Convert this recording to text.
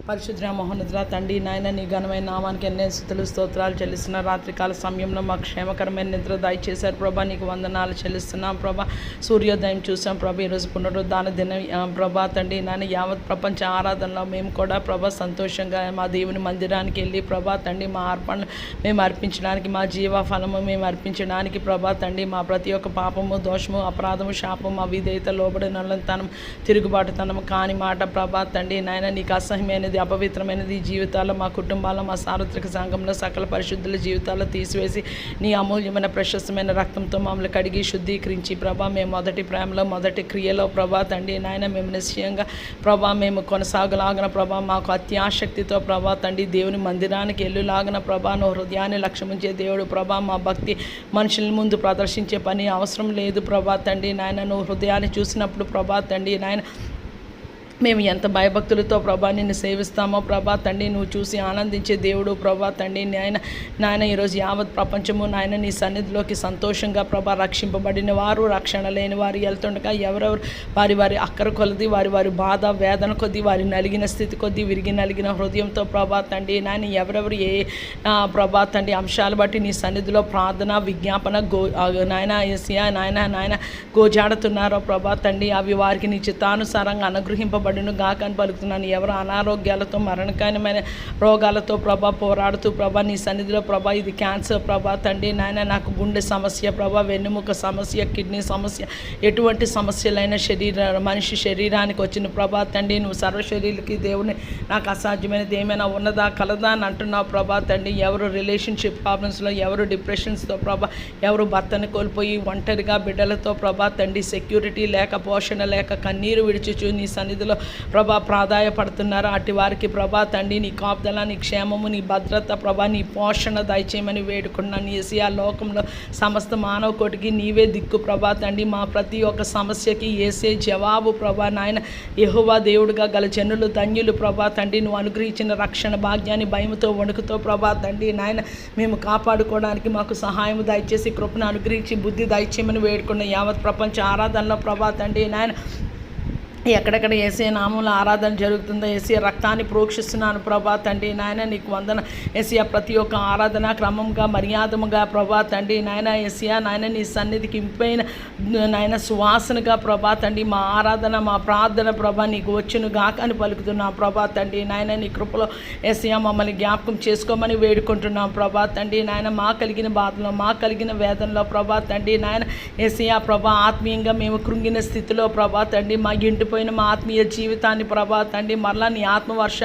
పరిశుద్ధ మహోన్నతుల తండ్రి నాయన నీ ఘనమైన నామానికి ఎన్నో స్తుతులు స్తోత్రాలు చెల్లిస్తున్న రాత్రికాల సమయంలో మాకు క్షేమకరమైన నిద్ర దయచేశారు ప్రభా. నీకు వందనాలు చెల్లిస్తున్నాం ప్రభా. సూర్యోదయం చూసాం ప్రభా. ఈరోజు పునరుద్ధాన దినం ప్రభా తండ్రి నాయన యావత్ ప్రపంచ ఆరాధనలో మేము కూడా ప్రభా సంతోషంగా మా దేవుని మందిరానికి వెళ్ళి ప్రభా తండ్రి మా అర్పణలు మేము అర్పించడానికి, మా జీవ ఫలము మేము అర్పించడానికి ప్రభా తండ్రి మా ప్రతి ఒక్క పాపము, దోషము, అపరాధము, శాపము, అవిధేయత, లోబడినతనం, తిరుగుబాటుతనం కాని మాట ప్రభా తండ్రి నాయన నీకు అసహ్యమైనది, అపవిత్రమైనది జీవితాల్లో, మా కుటుంబాల్లో, మా సార్వత్రిక సంఘంలో సకల పరిశుద్ధుల జీవితాల్లో తీసివేసి నీ అమూల్యమైన ప్రశస్తమైన రక్తంతో మమ్మల్ని కడిగి శుద్ధీకరించి ప్రభా మేము మొదటి ప్రేమలో, మొదటి క్రియలో ప్రభా తండ్రి నాయన మేము నిశ్చయంగా ప్రభా మేము కొనసాగలాగిన ప్రభా మాకు అత్యాశక్తితో ప్రభా తండ్రి దేవుని మందిరానికి వెళ్ళులాగిన ప్రభా నువ్వు హృదయాన్ని లక్ష్యముంచే దేవుడు ప్రభా. మా భక్తి మనుషుల ముందు ప్రదర్శించే పని అవసరం లేదు ప్రభా తండ్రి నాయన. నువ్వు హృదయాన్ని చూసినప్పుడు ప్రభా తండ్రి నాయన మేము ఎంత భయభక్తులతో ప్రభా నిన్ను సేవిస్తామో ప్రభా తండ్రి నువ్వు చూసి ఆనందించే దేవుడు ప్రభా తండ్రి నాయన ఈరోజు యావత్ ప్రపంచము నాయన నీ సన్నిధిలోకి సంతోషంగా ప్రభా రక్షింపబడిన వారు, రక్షణ లేని వారు వెళ్తుండగా ఎవరెవరు వారి వారి అక్కర కొలది, వారి వారి బాధ వేదన కొద్దీ, వారి నలిగిన స్థితి కొద్దీ, విరిగి నలిగిన హృదయంతో ప్రభా తండ్రి నాయన ఎవరెవరు ఏ ప్రభా తండ్రి అంశాలు బట్టి నీ సన్నిధిలో ప్రార్థన, విజ్ఞాపన నాయన ఏసియా నాయన గోజాడుతున్నారో ప్రభా తండ్రి అవి వారికి నీ చిత్తానుసారంగా అనుగ్రహింపబడును గాక అని పలుకుతున్నాను. ఎవరు అనారోగ్యాలతో, మరణకరమైన రోగాలతో ప్రభా పోరాడుతూ ప్రభా నీ సన్నిధిలో ప్రభా ఇది క్యాన్సర్ ప్రభా తండ్రి నాయన నాకు గుండె సమస్య ప్రభా, వెన్నుముక సమస్య, కిడ్నీ సమస్య, ఎటువంటి సమస్యలైన మనిషి శరీరానికి వచ్చిన ప్రభా తండ్రి నువ్వు సర్వశరీరులకి దేవుని నాకు అసాధ్యమైనది ఏమైనా ఉన్నదా కలదా అని అంటున్నావు ప్రభా తండ్రి. ఎవరు రిలేషన్షిప్ ప్రాబ్లమ్స్లో, ఎవరు డిప్రెషన్స్తో ప్రభా, ఎవరు భర్తను కోల్పోయి ఒంటరిగా బిడ్డలతో ప్రభా తండ్రి సెక్యూరిటీ లేక, పోషణ లేక కన్నీరు విడిచుచు నీ సన్నిధిలో ప్రభా ప్రాధాయపడుతున్నారు. అటు వారికి ప్రభా తండ్రి నీ కాపుదల, నీ క్షేమము, నీ భద్రత ప్రభా, నీ పోషణ దయచేయమని వేడుకున్నాను. ఏసియా లోకంలో సమస్త మానవ కోటికి నీవే దిక్కు ప్రభా తండ్రి. మా ప్రతి ఒక్క సమస్యకి ఏసే జవాబు ప్రభా నాయన. యెహోవా దేవుడుగా గల జనులు ధన్యులు ప్రభా తండ్రి. నువ్వు అనుగ్రహించిన రక్షణ భాగ్యాన్ని భయముతో, వణుకుతో ప్రభా తండ్రి నాయన మేము కాపాడుకోవడానికి మాకు సహాయం దయచేసి కృపను అనుగ్రహించి బుద్ధి దయచేయమని వేడుకున్న యావత్ ప్రపంచ ఆరాధనలో ప్రభా తండ్రి నాయన ఎక్కడెక్కడ ఏసీ నామంలో ఆరాధన జరుగుతుందో ఏసీ రక్తాన్ని ప్రోక్షిస్తున్నాను ప్రభా తండ్రి నాయన. నీకు వందన ఏసియా. ప్రతి ఒక్క ఆరాధన క్రమంగా, మర్యాదముగా ప్రభా తండ్రి నాయన ఏసియా నాయన నీ సన్నిధికి ఇంపైన నాయన సువాసనగా ప్రభా తండ్రి మా ఆరాధన, మా ప్రార్థన ప్రభా నీకు వచ్చును గాక అని పలుకుతున్నాం ప్రభా తండ్రి నాయన. నీ కృపలో ఏసియా మమ్మల్ని జ్ఞాపకం చేసుకోమని వేడుకుంటున్నాం ప్రభా తండ్రి నాయన. మా కలిగిన బాధలో, మా కలిగిన వేదనలో ప్రభా తండ్రి నాయన ఏసియా ప్రభా ఆత్మీయంగా మేము కృంగిన స్థితిలో ప్రభా తండ్రి మా ఇంటిపై మా ఆత్మీయ జీవితాన్ని ప్రభా తండ్రి మరలా నీ ఆత్మవర్ష